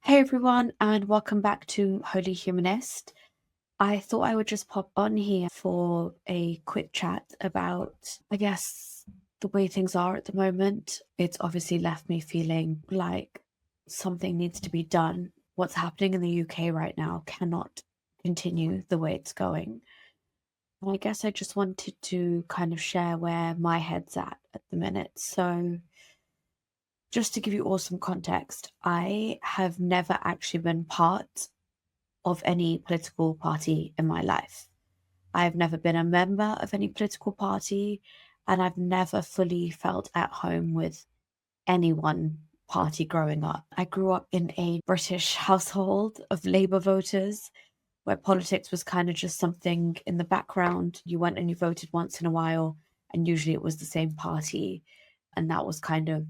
Hey everyone, and welcome back to Holy Humanist. I thought I would just pop on here for a quick chat about, the way things are at the moment. It's obviously left me feeling like something needs to be done. What's happening in the UK right now cannot continue the way it's going. And I guess I just wanted to kind of share where my head's at the minute. So, just to give you all some context, I have never actually been part of any political party in my life. I've never been a member of any political party, and I've never fully felt at home with any one party growing up. I grew up in a British household of Labour voters where politics was kind of just something in the background. You went and you voted once in a while, and usually it was the same party. And that was kind of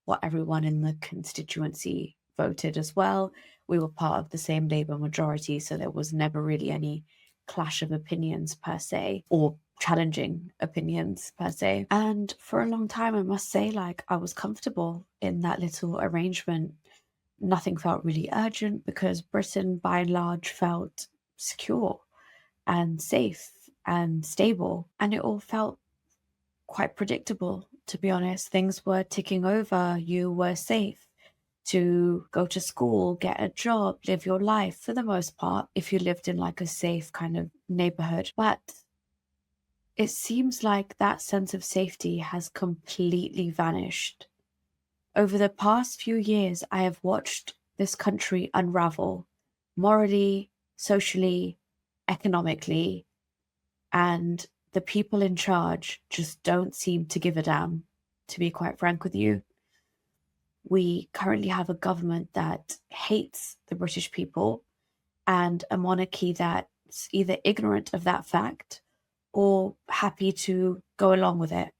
what everyone in the constituency voted as well. We were part of the same Labour majority, so there was never really any clash of opinions per se, or challenging opinions per se. And for a long time, I must say, like, I was comfortable in that little arrangement. Nothing felt really urgent because Britain, by and large, felt secure and safe and stable. And it all felt quite predictable, to be honest. Things were ticking over. You were safe to go to school, get a job, live your life for the most part, if you lived in like a safe kind of neighborhood. But it seems like that sense of safety has completely vanished. Over the past few years, I have watched this country unravel morally, socially, economically, and the people in charge just don't seem to give a damn, to be quite frank with you. We currently have a government that hates the British people and a monarchy that's either ignorant of that fact or happy to go along with it.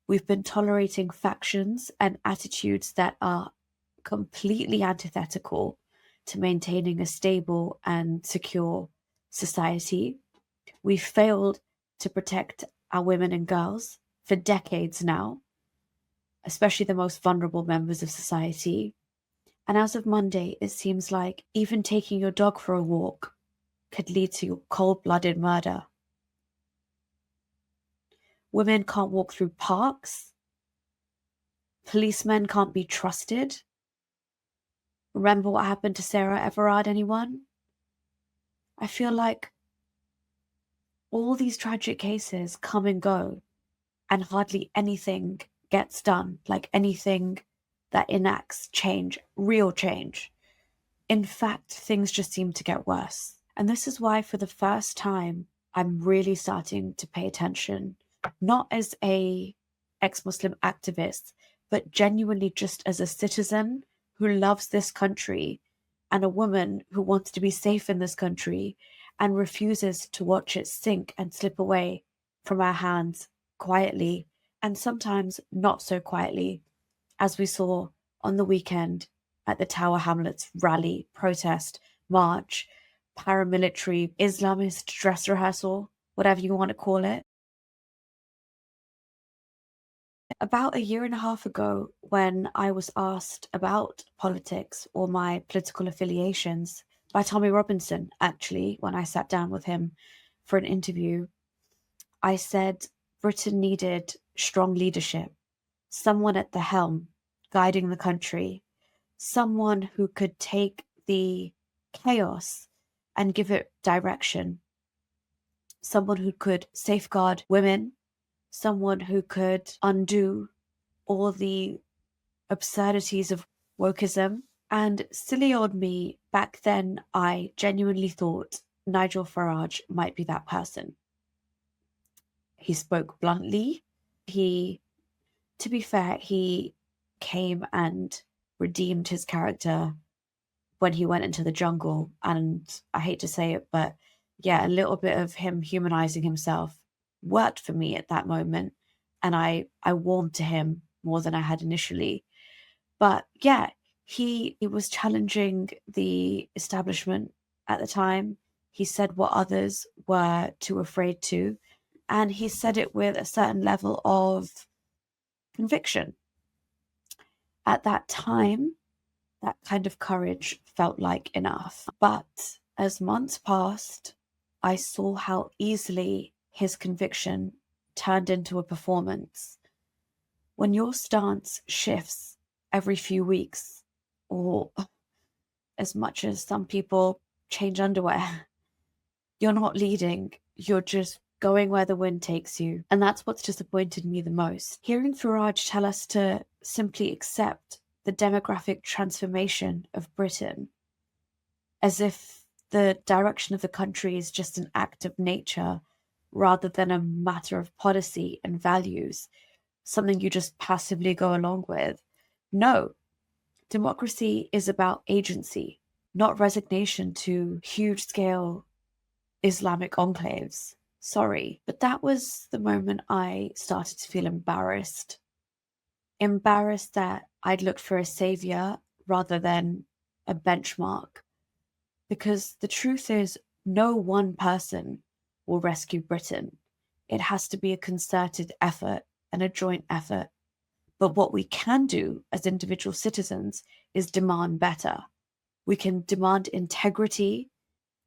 We've been tolerating factions and attitudes that are completely antithetical to maintaining a stable and secure society. We've failed to protect our women and girls for decades now, especially the most vulnerable members of society. And as of Monday, it seems like even taking your dog for a walk could lead to cold blooded murder. Women can't walk through parks. Policemen can't be trusted. Remember what happened to Sarah Everard, anyone? I feel like all these tragic cases come and go, and hardly anything gets done, like anything that enacts change, real change. In fact, things just seem to get worse. And this is why, for the first time, I'm really starting to pay attention, not as a ex-Muslim activist, but genuinely just as a citizen who loves this country and a woman who wants to be safe in this country and refuses to watch it sink and slip away from our hands quietly and sometimes not so quietly, as we saw on the weekend at the Tower Hamlets rally, protest, march, paramilitary, Islamist dress rehearsal, whatever you want to call it. About a year and a half ago, when I was asked about politics or my political affiliations by Tommy Robinson, actually, when I sat down with him for an interview, I said Britain needed strong leadership, someone at the helm guiding the country, someone who could take the chaos and give it direction, someone who could safeguard women, someone who could undo all the absurdities of wokeism. And silly old me, back then, I genuinely thought Nigel Farage might be that person. He spoke bluntly. To be fair, he came and redeemed his character when he went into the jungle. And I hate to say it, but yeah, a little bit of him humanizing himself worked for me at that moment. And I warmed to him more than I had initially. But yeah, he was challenging the establishment at the time. He said what others were too afraid to. And he said it with a certain level of conviction. At that time, That kind of courage felt like enough. But as months passed, I saw how easily his conviction turned into a performance. When your stance shifts every few weeks, or as much as some people change underwear, you're not leading, you're just going where the wind takes you. And that's what's disappointed me the most. Hearing Farage tell us to simply accept the demographic transformation of Britain, as if the direction of the country is just an act of nature rather than a matter of policy and values, something you just passively go along with. No, democracy is about agency, not resignation to huge scale Islamic enclaves. Sorry, but that was the moment I started to feel embarrassed. Embarrassed that I'd looked for a savior rather than a benchmark. Because the truth is, no one person will rescue Britain. It has to be a concerted effort and a joint effort. But what we can do as individual citizens is demand better. We can demand integrity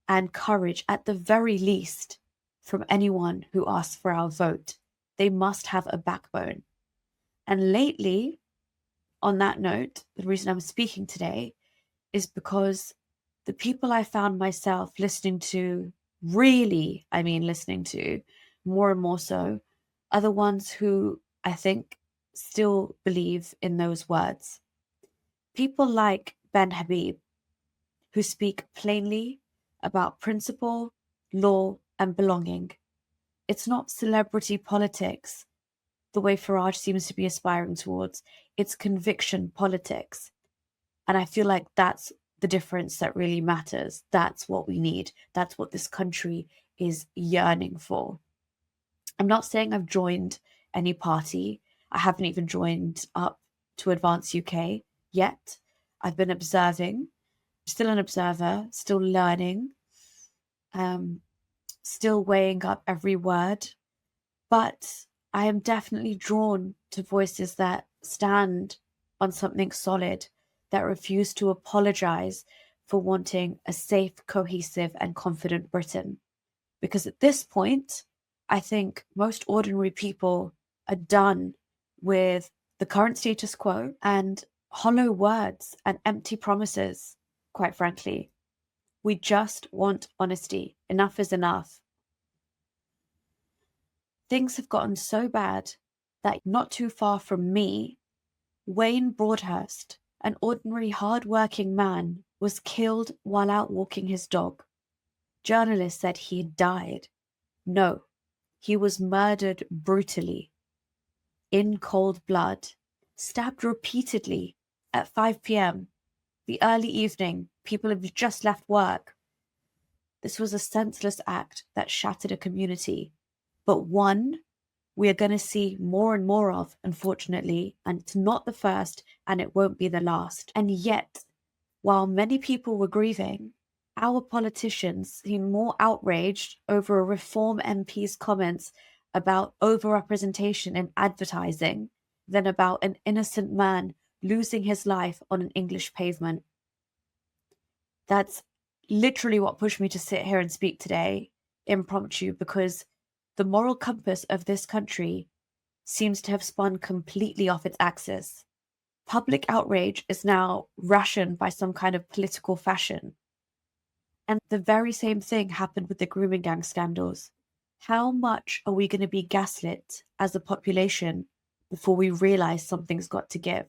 and courage at the very least from anyone who asks for our vote. They must have a backbone. And lately, on that note, the reason I'm speaking today is because the people I found myself listening to, really, I mean, listening to more and more so, are the ones who I think still believe in those words. People like Ben Habib, who speak plainly about principle, law, and belonging. It's not celebrity politics, the way Farage seems to be aspiring towards. It's conviction politics. And I feel like that's the difference that really matters. That's what we need. That's what this country is yearning for. I'm not saying I've joined any party. I haven't even joined up to Advance UK yet. I've been observing, still an observer, still learning, still weighing up every word. But I am definitely drawn to voices that stand on something solid, that refuse to apologize for wanting a safe, cohesive, and confident Britain. Because at this point, I think most ordinary people are done with the current status quo and hollow words and empty promises, quite frankly. We just want honesty. Enough is enough. Things have gotten so bad that not too far from me, Wayne Broadhurst, an ordinary hard-working man, was killed while out walking his dog. Journalists said he had died. No, he was murdered brutally, in cold blood, stabbed repeatedly at 5 p.m., the early evening. People have just left work. This was a senseless act that shattered a community, but one we are going to see more and more of, unfortunately, and it's not the first and it won't be the last. And yet, while many people were grieving, our politicians seem more outraged over a Reform MP's comments about overrepresentation in advertising than about an innocent man losing his life on an English pavement. That's literally what pushed me to sit here and speak today, impromptu, because the moral compass of this country seems to have spun completely off its axis. Public outrage is now rationed by some kind of political fashion. And the very same thing happened with the grooming gang scandals. How much are we going to be gaslit as a population before we realize something's got to give?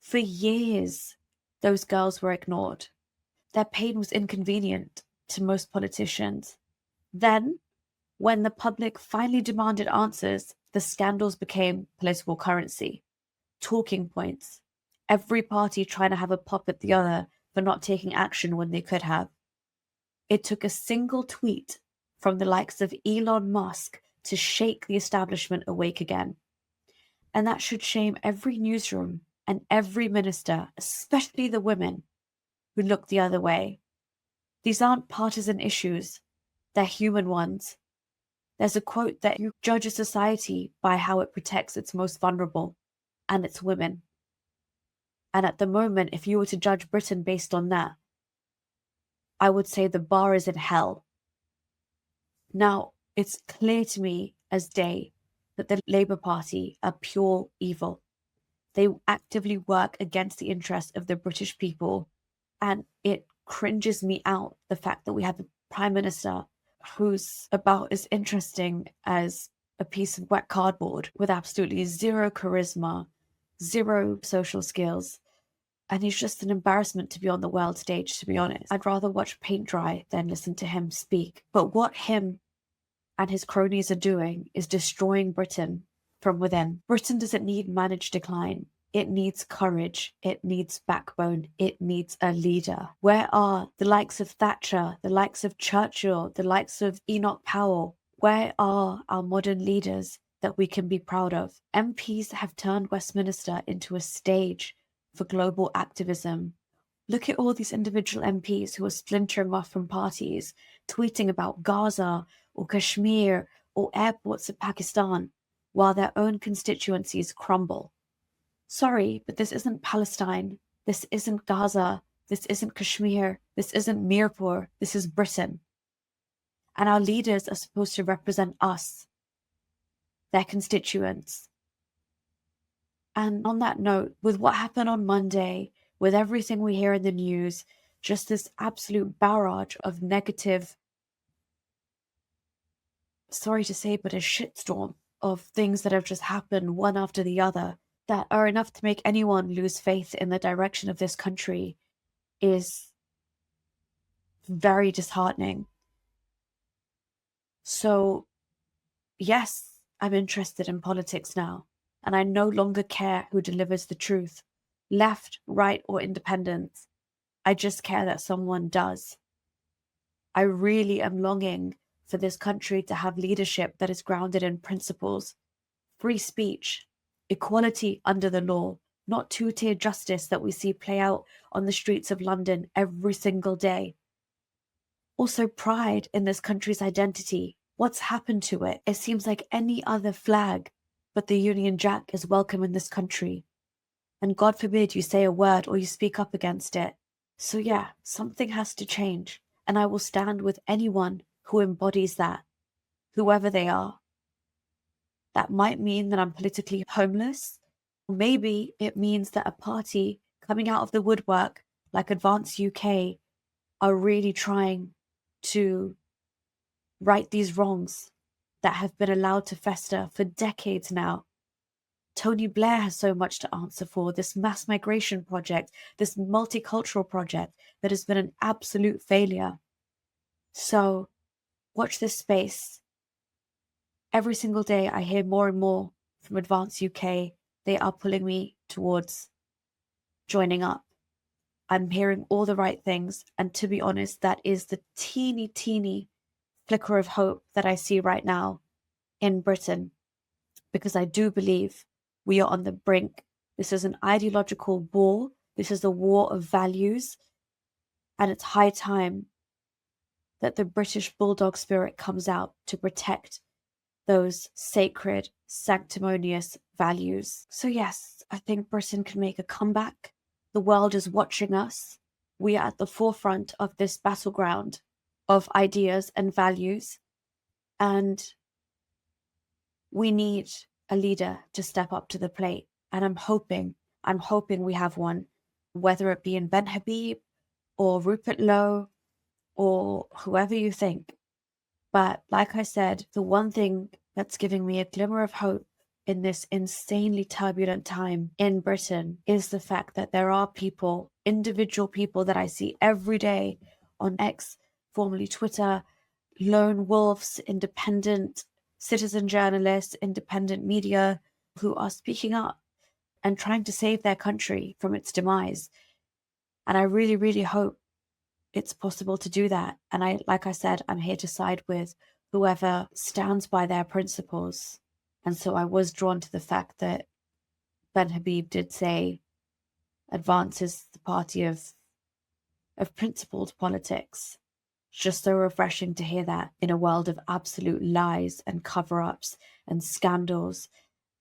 For years, those girls were ignored. Their pain was inconvenient to most politicians. Then, when the public finally demanded answers, the scandals became political currency, talking points, every party trying to have a pop at the other for not taking action when they could have. It took a single tweet from the likes of Elon Musk to shake the establishment awake again. And that should shame every newsroom and every minister, especially the women who look the other way. These aren't partisan issues, they're human ones. There's a quote that you judge a society by how it protects its most vulnerable, and it's women. And at the moment, if you were to judge Britain based on that, I would say the bar is in hell. Now, it's clear to me as day that the Labour Party are pure evil. They actively work against the interests of the British people. And it cringes me out the fact that we have a Prime Minister who's about as interesting as a piece of wet cardboard with absolutely zero charisma, zero social skills. And he's just an embarrassment to be on the world stage, to be honest. I'd rather watch paint dry than listen to him speak. But what him and his cronies are doing is destroying Britain from within. Britain doesn't need managed decline. It needs courage. It needs backbone. It needs a leader. Where are the likes of Thatcher, the likes of Churchill, the likes of Enoch Powell? Where are our modern leaders that we can be proud of? MPs have turned Westminster into a stage for global activism. Look at all these individual MPs who are splintering off from parties, tweeting about Gaza or Kashmir or airports of Pakistan, while their own constituencies crumble. Sorry, but this isn't Palestine. This isn't Gaza. This isn't Kashmir. This isn't Mirpur. This is Britain. And our leaders are supposed to represent us, their constituents. And on that note, with what happened on Monday, with everything we hear in the news, just this absolute barrage of negative, sorry to say, but a shitstorm of things that have just happened one after the other that are enough to make anyone lose faith in the direction of this country is very disheartening. So, yes, I'm interested in politics now, and I no longer care who delivers the truth, left, right, or independent. I just care that someone does. I really am longing for this country to have leadership that is grounded in principles, free speech, equality under the law, not two-tier justice that we see play out on the streets of London every single day. Also, pride in this country's identity. What's happened to it? It seems like any other flag but the Union Jack is welcome in this country. And God forbid you say a word or you speak up against it. So yeah, something has to change. And I will stand with anyone who embodies that, whoever they are. That might mean that I'm politically homeless. Maybe it means that a party coming out of the woodwork like Advance UK are really trying to right these wrongs that have been allowed to fester for decades now. Tony Blair has so much to answer for, this mass migration project, this multicultural project that has been an absolute failure. So watch this space. Every single day I hear more and more from Advance UK. They are pulling me towards joining up. I'm hearing all the right things. And to be honest, that is the teeny flicker of hope that I see right now in Britain. Because I do believe we are on the brink. This is an ideological war. This is a war of values. And it's high time that the British bulldog spirit comes out to protect those sacred, sanctimonious values. So yes, I think Britain can make a comeback. The world is watching us. We are at the forefront of this battleground of ideas and values. And we need a leader to step up to the plate. And I'm hoping we have one, whether it be in Ben Habib or Rupert Lowe or whoever you think. But like I said, the one thing that's giving me a glimmer of hope in this insanely turbulent time in Britain is the fact that there are people, individual people that I see every day on X, formerly Twitter, lone wolves, independent citizen journalists, independent media, who are speaking up and trying to save their country from its demise. And I really hope it's possible to do that. And like I said, I'm here to side with whoever stands by their principles. And so I was drawn to the fact that Ben Habib did say Advance is the party of principled politics. Just so refreshing to hear that in a world of absolute lies and cover-ups and scandals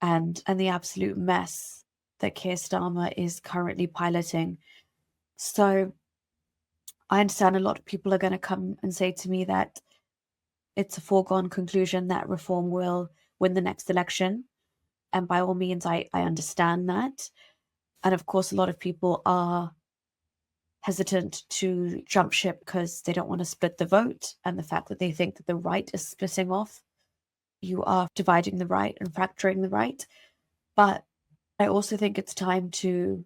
and the absolute mess that Keir Starmer is currently piloting. So I understand a lot of people are going to come and say to me that it's a foregone conclusion that reform will win the next election. And by all means, I understand that. And of course, a lot of people are hesitant to jump ship because they don't want to split the vote. And the fact that they think that the right is splitting off, you are dividing the right and fracturing the right. But I also think it's time to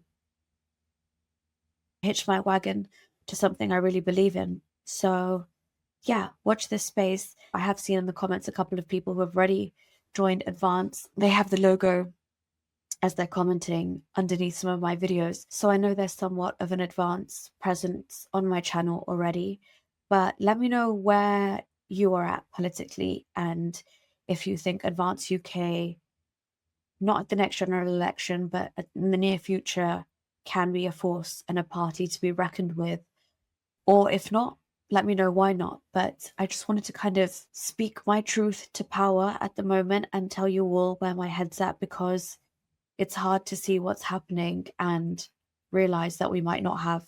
hitch my wagon to something I really believe in. So yeah, watch this space. I have seen in the comments a couple of people who have already joined Advance. They have the logo as they're commenting underneath some of my videos. So I know there's somewhat of an Advance presence on my channel already. But let me know where you are at politically and if you think Advance UK, not at the next general election, but in the near future, can be a force and a party to be reckoned with. Or if not, let me know why not. But I just wanted to kind of speak my truth to power at the moment and tell you all where my head's at, because it's hard to see what's happening and realize that we might not have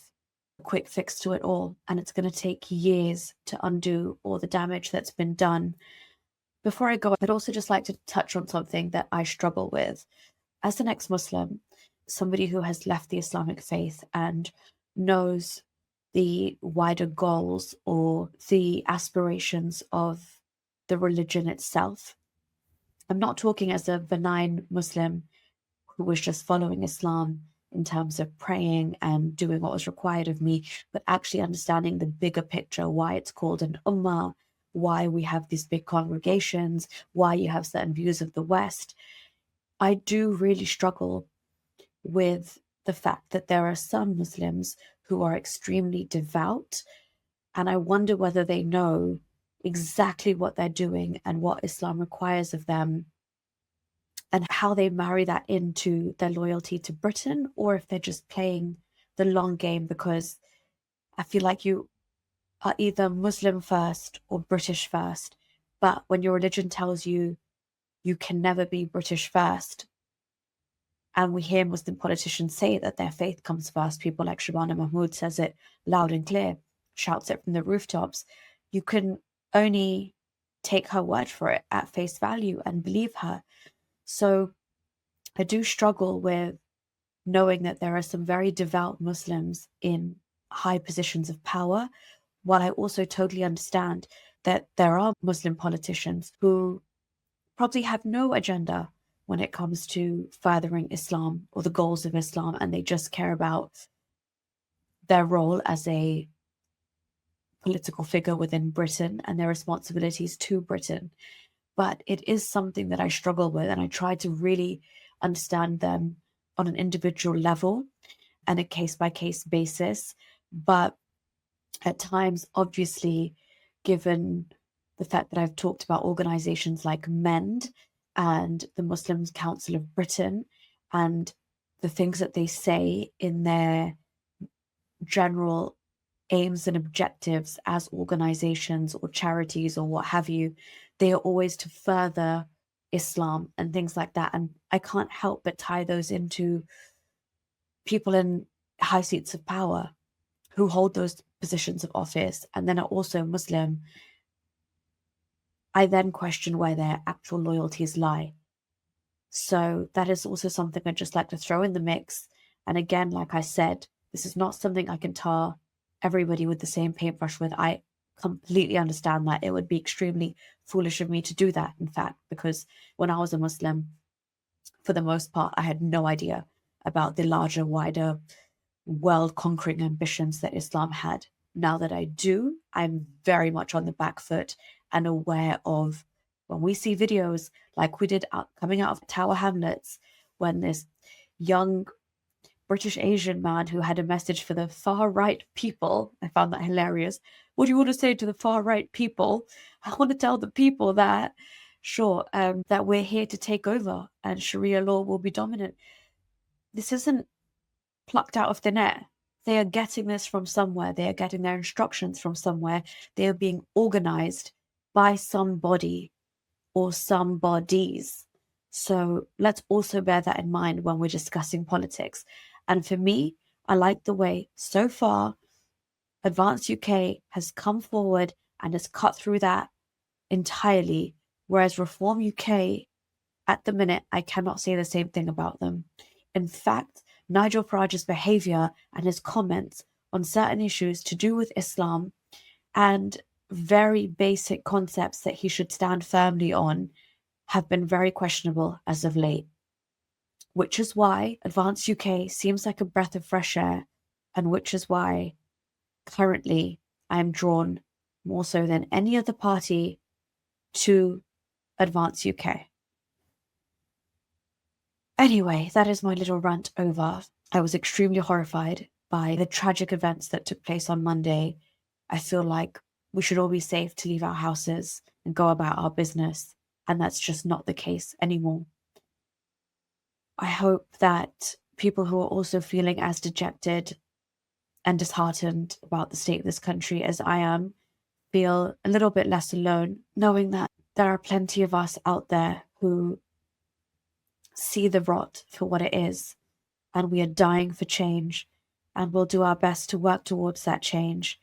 a quick fix to it all. And it's going to take years to undo all the damage that's been done. Before I go, I'd also just like to touch on something that I struggle with. As an ex-Muslim, somebody who has left the Islamic faith and knows the wider goals or the aspirations of the religion itself. I'm not talking as a benign Muslim who was just following Islam in terms of praying and doing what was required of me, but actually understanding the bigger picture, why it's called an ummah, why we have these big congregations, why you have certain views of the West. I do really struggle with the fact that there are some Muslims who are extremely devout, and I wonder whether they know exactly what they're doing and what Islam requires of them, and how they marry that into their loyalty to Britain, or if they're just playing the long game, because I feel like you are either Muslim first or British first, but when your religion tells you you can never be British first, and we hear Muslim politicians say that their faith comes first, people like Shabana Mahmood says it loud and clear, shouts it from the rooftops, you can only take her word for it at face value and believe her. So I do struggle with knowing that there are some very devout Muslims in high positions of power, while I also totally understand that there are Muslim politicians who probably have no agenda when it comes to furthering Islam or the goals of Islam, and they just care about their role as a political figure within Britain and their responsibilities to Britain. But it is something that I struggle with, and I try to really understand them on an individual level and a case-by-case basis. But at times, obviously, given the fact that I've talked about organizations like MEND and the Muslim Council of Britain and the things that they say in their general aims and objectives as organizations or charities or what have you, they are always to further Islam and things like that. And I can't help but tie those into people in high seats of power who hold those positions of office and then are also Muslim. I then question where their actual loyalties lie. So that is also something I'd just like to throw in the mix. And again, like I said, this is not something I can tar everybody with the same paintbrush with. I completely understand that. It would be extremely foolish of me to do that, in fact, because when I was a Muslim, for the most part, I had no idea about the larger, wider, world-conquering ambitions that Islam had. Now that I do, I'm very much on the back foot and aware of when we see videos like we did coming out of Tower Hamlets, when this young British Asian man who had a message for the far right people, I found that hilarious. What do you want to say to the far right people? I want to tell the people that, sure, that we're here to take over and Sharia law will be dominant. This isn't plucked out of thin air. They are getting this from somewhere. They are getting their instructions from somewhere. They are being organized by somebody or some bodies. So let's also bear that in mind when we're discussing politics. And for me, I like the way so far Advance UK has come forward and has cut through that entirely, whereas Reform UK, at the minute, I cannot say the same thing about them. In fact, Nigel Farage's behaviour and his comments on certain issues to do with Islam and very basic concepts that he should stand firmly on have been very questionable as of late, which is why Advance UK seems like a breath of fresh air, and which is why currently I am drawn more so than any other party to Advance UK. Anyway, that is my little rant over. I was extremely horrified by the tragic events that took place on Monday. I feel like we should all be safe to leave our houses and go about our business, and that's just not the case anymore. I hope that people who are also feeling as dejected and disheartened about the state of this country as I am feel a little bit less alone, knowing that there are plenty of us out there who see the rot for what it is, and we are dying for change, and we'll do our best to work towards that change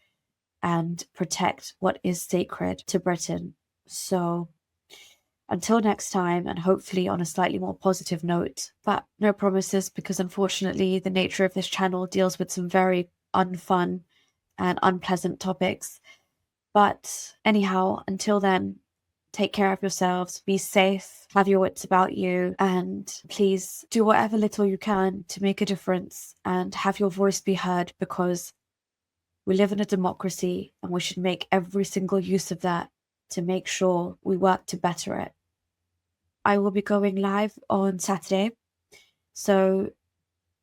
and protect what is sacred to Britain. So until next time, and hopefully on a slightly more positive note, but no promises, because unfortunately the nature of this channel deals with some very unfun and unpleasant topics. But anyhow, until then, take care of yourselves, be safe, have your wits about you, and please do whatever little you can to make a difference and have your voice be heard, because we live in a democracy and we should make every single use of that to make sure we work to better it. I will be going live on Saturday, so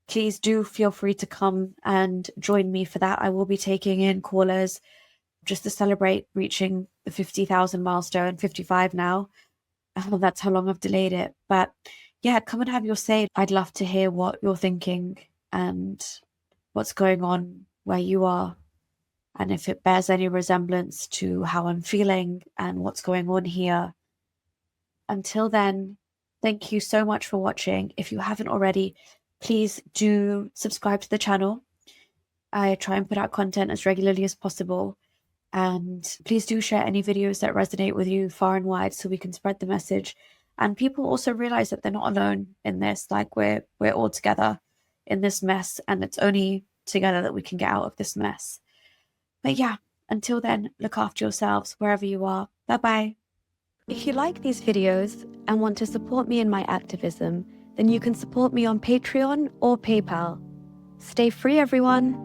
please do feel free to come and join me for that. I will be taking in callers just to celebrate reaching the 50,000 milestone, 55 now. That's how long I've delayed it. But yeah, come and have your say. I'd love to hear what you're thinking and what's going on where you are, and if it bears any resemblance to how I'm feeling and what's going on here. Until then, thank you so much for watching. If you haven't already, please do subscribe to the channel. I try and put out content as regularly as possible. And please do share any videos that resonate with you far and wide so we can spread the message. And people also realize that they're not alone in this. Like, we're all together in this mess, and it's only together that we can get out of this mess. But yeah, until then, look after yourselves wherever you are. Bye-bye. If you like these videos and want to support me in my activism, then you can support me on Patreon or PayPal. Stay free, everyone.